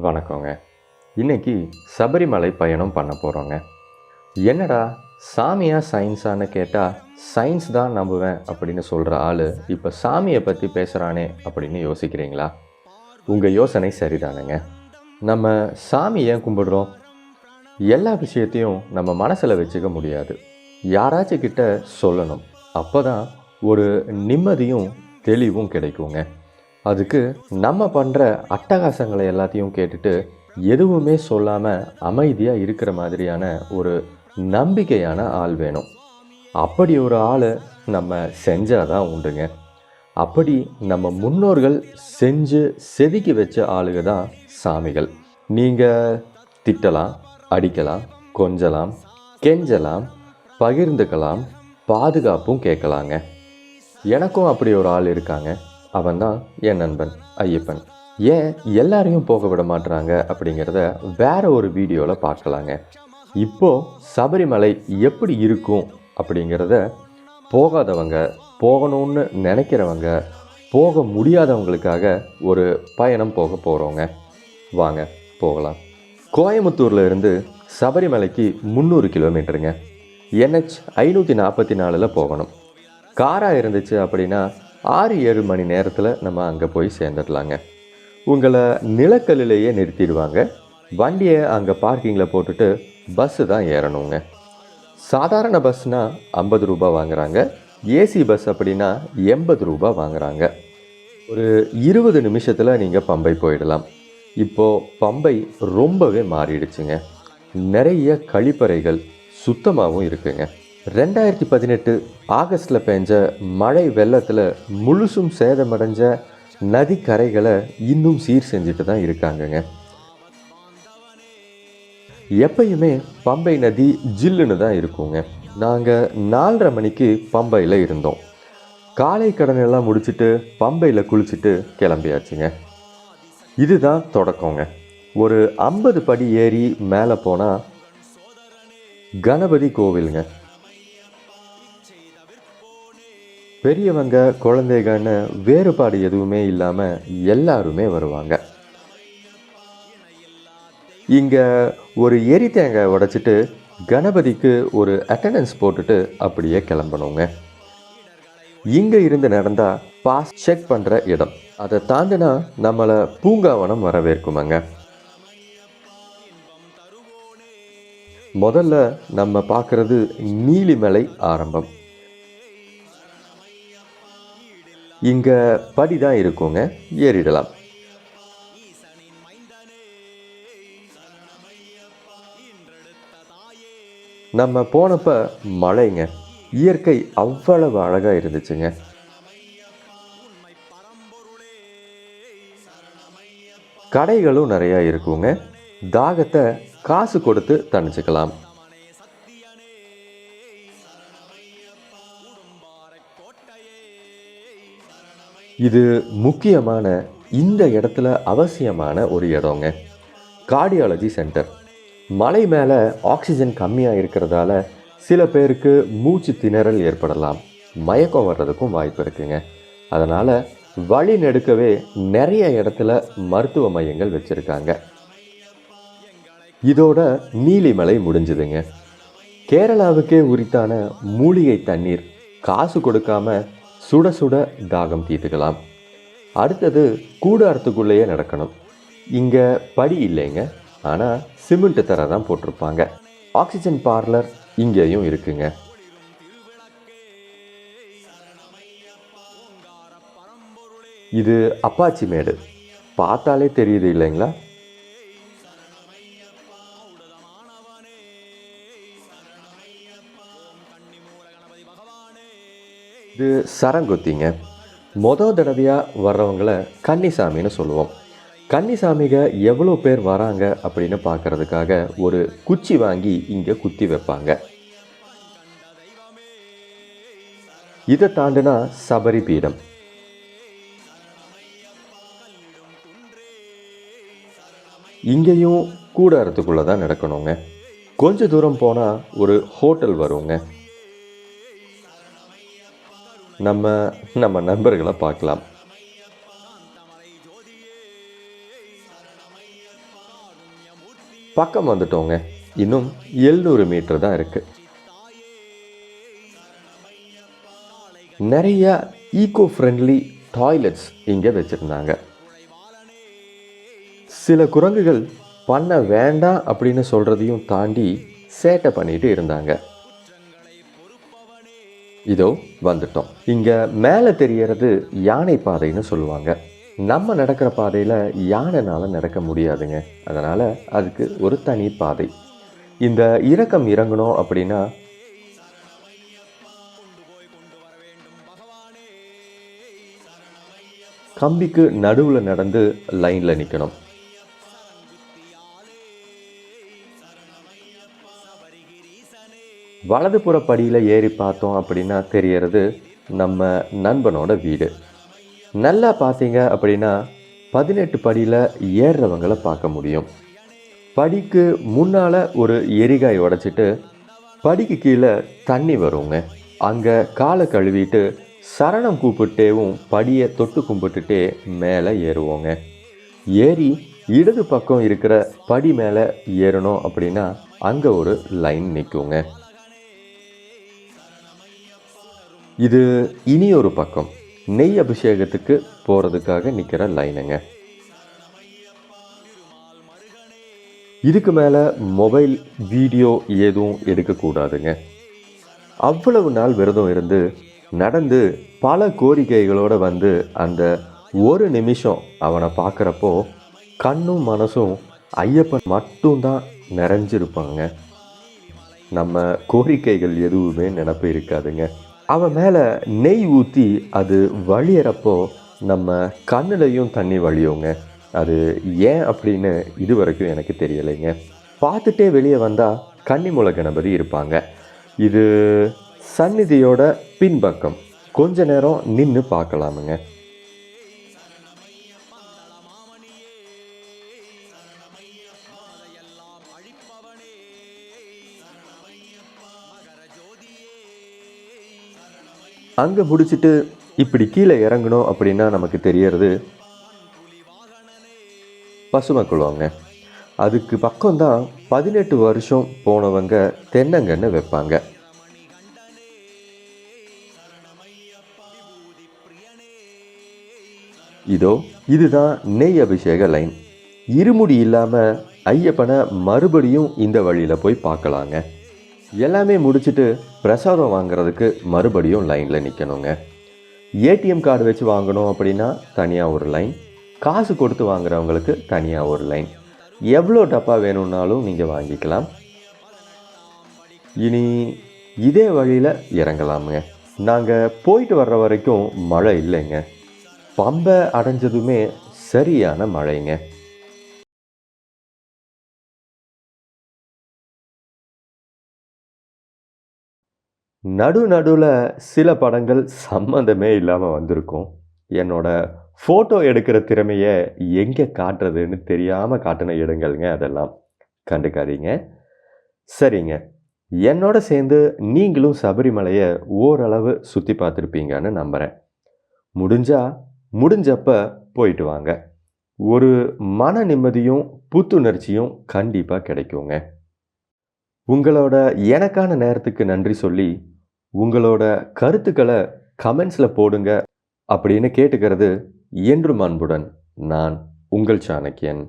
வணக்கங்க. இன்னைக்கு சபரிமலை பயணம் பண்ண போகிறோங்க. என்னடா சாமியா சயின்ஸான்னு கேட்டால் சயின்ஸ் தான் நம்புவேன் அப்படின்னு சொல்கிற ஆள் இப்போ சாமியை பற்றி பேசுகிறானே அப்படின்னு யோசிக்கிறீங்களா? உங்கள் யோசனை சரிதானுங்க. நம்ம சாமி ஏன் கும்பிடுறோம்? எல்லா விஷயத்தையும் நம்ம மனசில் வச்சுக்க முடியாது. யாராச்சும் கிட்ட சொல்லணும். அப்போ தான் ஒரு நிம்மதியும் தெளிவும் கிடைக்குங்க. அதுக்கு நம்ம பண்ணுற அட்டகாசங்களை எல்லாத்தையும் கேட்டுட்டு எதுவுமே சொல்லாமல் அமைதியாக இருக்கிற மாதிரியான ஒரு நம்பிக்கையான ஆள் வேணும். அப்படி ஒரு ஆள் நம்ம செஞ்சாதான் உண்டுங்க. அப்படி நம்ம முன்னோர்கள் செஞ்சு செதுக்கி வச்ச ஆளுக தான் சாமிகள். நீங்கள் திட்டலாம், அடிக்கலாம், கொஞ்சலாம், கெஞ்சலாம், பகிர்ந்துக்கலாம், பாதுகாப்பும் கேட்கலாங்க. எனக்கும் அப்படி ஒரு ஆள் இருக்காங்க. அவன் தான் என் நண்பன் ஐயப்பன். ஏன் எல்லாரையும் போக விட மாட்டுறாங்க அப்படிங்கிறத வேற ஒரு வீடியோவில் பார்க்கலாங்க. இப்போது சபரிமலை எப்படி இருக்கும் அப்படிங்கிறத போகாதவங்க, போகணும்னு நினைக்கிறவங்க, போக முடியாதவங்களுக்காக ஒரு பயணம் போக போகிறோங்க. வாங்க போகலாம். கோயம்புத்தூரில் இருந்து சபரிமலைக்கு 300 கிலோமீட்டருங்க. NH 544 போகணும். காராக இருந்துச்சு அப்படின்னா 6-7 மணி நேரத்தில் நம்ம அங்கே போய் சேர்ந்துடலாங்க. உங்களை நிலக்கல்லிலேயே நிறுத்திடுவாங்க. வண்டியை அங்கே பார்க்கிங்கில் போட்டுட்டு பஸ்ஸு தான் ஏறணுங்க. சாதாரண பஸ்னால் 50 ரூபா வாங்குகிறாங்க. ஏசி பஸ் அப்படின்னா 80 ரூபா வாங்குகிறாங்க. ஒரு 20 நிமிஷத்தில் நீங்கள் பம்பை போயிடலாம். இப்போது பம்பை ரொம்பவே மாறிடுச்சுங்க. நிறைய கழிப்பறைகள் சுத்தமாகவும் இருக்குங்க. 2018 ஆகஸ்டில் பெஞ்ச மழை வெள்ளத்தில் முழுசும் சேதமடைஞ்ச நதிக்கரைகளை இன்னும் சீர் செஞ்சுட்டு தான் இருக்காங்கங்க. எப்பயுமே பம்பை நதி ஜில்லுன்னு தான் இருக்குங்க. நாங்கள் 4:30 மணிக்கு பம்பையில் இருந்தோம். காலை கடனெல்லாம் முடிச்சுட்டு பம்பையில் குளிச்சுட்டு கிளம்பியாச்சுங்க. இதுதான் தொடக்கங்க. ஒரு 50 படி ஏறி மேலே போனால் கணபதி கோவிலுங்க. பெரியவங்க குழந்தைகன்னு வேறுபாடு எதுவுமே இல்லாமல் எல்லாருமே வருவாங்க. இங்கே ஒரு எரி தேங்காய் உடைச்சிட்டு கணபதிக்கு ஒரு அட்டெண்டன்ஸ் போட்டுட்டு அப்படியே கிளம்பணுங்க. இங்கே இருந்து நடந்தால் பாஸ் செக் பண்ணுற இடம். அதை தாண்டினா நம்மளை பூங்காவனம் வரவேற்குமாங்க. முதல்ல நம்ம பார்க்குறது நீலிமலை ஆரம்பம். இங்கே படி தான் இருக்குங்க, ஏறிடலாம். நம்ம போனப்ப மழைங்க. இயற்கை அவ்வளவு அழகாக இருந்துச்சுங்க. கடைகளும் நிறையா இருக்குங்க. தாகத்தை காசு கொடுத்து தணிச்சுக்கலாம். இது முக்கியமான இந்த இடத்துல அவசியமான ஒரு இடங்க. Cardiology centre. மலை மேலே ஆக்சிஜன் கம்மியாக இருக்கிறதால சில பேருக்கு மூச்சு திணறல் ஏற்படலாம், மயக்கம் வர்றதுக்கும் வாய்ப்பு இருக்குங்க. அதனால் வழி நெடுக்கவே நிறைய இடத்துல மருத்துவ மையங்கள் வச்சுருக்காங்க. இதோட நீலிமலை முடிஞ்சுதுங்க. கேரளாவுக்கே உரித்தான மூலிகை தண்ணீர். காசு கொடுக்காம சுட சுட தாகம் தீர்த்துக்கலாம். அடுத்தது கூடாரத்துக்குள்ளேயே நடக்கணும். இங்கே படி இல்லைங்க, ஆனால் சிமெண்ட் தர தான் போட்டிருப்பாங்க. ஆக்சிஜன் பார்லர் இங்கேயும் இருக்குங்க. இது அப்பாச்சி மேடு. பார்த்தாலே தெரியுது இல்லைங்களா? இது சரங்கொத்திங்க. தடவையாக வர்றவங்களை கன்னிசாமின்னு சொல்லுவோம். கன்னிசாமிக எவ்வளோ பேர் வராங்க அப்படின்னு பார்க்கறதுக்காக ஒரு குச்சி வாங்கி இங்கே குத்தி வைப்பாங்க. இதை தாண்டினா சபரி பீடம். இங்கேயும் கூடாரத்துக்குள்ளே தான் நடக்கணுங்க. கொஞ்ச தூரம் போனால் ஒரு ஹோட்டல் வருங்க. நம்ம நண்பர்களை பார்க்கலாம். பக்கம் வந்துட்டோங்க. இன்னும் 700 மீட்டர் தான் இருக்கு. நிறைய ஈகோ ஃப்ரெண்ட்லி டாய்லெட்ஸ் இங்கே வச்சுருந்தாங்க. சில குரங்குகள் பண்ண வேண்டாம் அப்படின்னு சொல்கிறதையும் தாண்டி சேட்டை பண்ணிட்டு இருந்தாங்க. இதோ வந்துட்டோம். இங்கே மேலே தெரியறது யானை பாதைன்னு சொல்லுவாங்க. நம்ம நடக்கிற பாதையில் யானைனால நடக்க முடியாதுங்க. அதனால் அதுக்கு ஒரு தனி பாதை. இந்த இறக்கம் இறங்கணும் அப்படின்னா கம்பிக்கு நடுவில் நடந்து லைனில் நிற்கணும். வலதுபுற படியில் ஏறி பார்த்தோம் அப்படின்னா தெரியறது நம்ம நண்பனோட வீடு. நல்லா பார்த்தீங்க அப்படின்னா 18 படியில் ஏறுறவங்களை பார்க்க முடியும். படிக்கு முன்னால் ஒரு எரிகாய் உடைச்சிட்டு படிக்கு கீழே தண்ணி வருங்க. அங்கே காலை கழுவிட்டு சரணம் கூப்பிட்டேவும் படியை தொட்டு கும்பிட்டுட்டே மேலே ஏறுவோங்க. ஏறி இடது பக்கம் இருக்கிற படி மேலே ஏறணும் அப்படின்னா அங்கே ஒரு லைன் நிற்குங்க. இது இனி ஒரு பக்கம் நெய் அபிஷேகத்துக்கு போகிறதுக்காக நிற்கிற லைனுங்க. இதுக்கு மேலே மொபைல் வீடியோ எதுவும் எடுக்கக்கூடாதுங்க. அவ்வளவு நாள் விரதம் இருந்து நடந்து பல கோரிக்கைகளோடு வந்து அந்த ஒரு நிமிஷம் அவனை பார்க்குறப்போ கண்ணும் மனசும் ஐயப்பன் மட்டும்தான் நிறைஞ்சிருப்பாங்க. நம்ம கோரிக்கைகள் எதுவுமே நினப்பு இருக்காதுங்க. அவன் மேலே நெய் ஊற்றி அது வழியறப்போ நம்ம கண்ணுலையும் தண்ணி வழியோங்க. அது ஏன் அப்படின்னு இது வரைக்கும் எனக்கு தெரியலைங்க. பார்த்துட்டே வெளியே வந்தால் கன்னிமூல கணபதி இருப்பாங்க. இது சந்நிதியோட பின்பக்கம். கொஞ்ச நேரம் நின்று பார்க்கலாமுங்க. அங்கே முடிச்சுட்டு இப்படி கீழே இறங்கணும் அப்படின்னா நமக்கு தெரியறது பசுமக்குளங்க. அதுக்கு பக்கம்தான் 18 வருஷம் போனவங்க தென்னங்கன்னு வைப்பாங்க. இதோ இதுதான் நெய் அபிஷேக லைன். இருமுடி இல்லாமல் ஐயப்பனை மறுபடியும் இந்த வழியில் போய் பார்க்கலாங்க. எல்லாமே முடிச்சுட்டு பிரசாதம் வாங்குறதுக்கு மறுபடியும் லைனில் நிற்கணுங்க. ஏடிஎம் கார்டு வச்சு வாங்கணும் அப்படின்னா தனியாக ஒரு லைன், காசு கொடுத்து வாங்குறவங்களுக்கு தனியாக ஒரு லைன். எவ்வளோ டப்பா வேணும்னாலும் நீங்கள் வாங்கிக்கலாம். இனி இதே வழியில் இறங்கலாமுங்க. நாங்கள் போயிட்டு வர்ற வரைக்கும் மழை இல்லைங்க. பம்பை அடைஞ்சதுமே சரியான மழைங்க. நடுவில் சில படங்கள் சம்மந்தமே இல்லாமல் வந்திருக்கும். என்னோட ஃபோட்டோ எடுக்கிற திறமையை எங்கே காட்டுறதுன்னு தெரியாமல் காட்டின இடங்கள்ங்க. அதெல்லாம் கண்டுக்காதீங்க. சரிங்க, என்னோட சேர்ந்து நீங்களும் சபரிமலையை ஓரளவு சுற்றி பார்த்துருப்பீங்கன்னு நம்புகிறேன். முடிஞ்சப்ப போயிட்டு வாங்க. ஒரு மன நிம்மதியும் புத்துணர்ச்சியும் கண்டிப்பாக கிடைக்குங்க. உங்களோட எனக்கான நேரத்துக்கு நன்றி சொல்லி உங்களோட கருத்துக்களை கமெண்ட்ஸில் போடுங்க அப்படின்னு கேட்டுக்கிறது என்றும் அன்புடன் நான் உங்கள் சாணக்கியன்.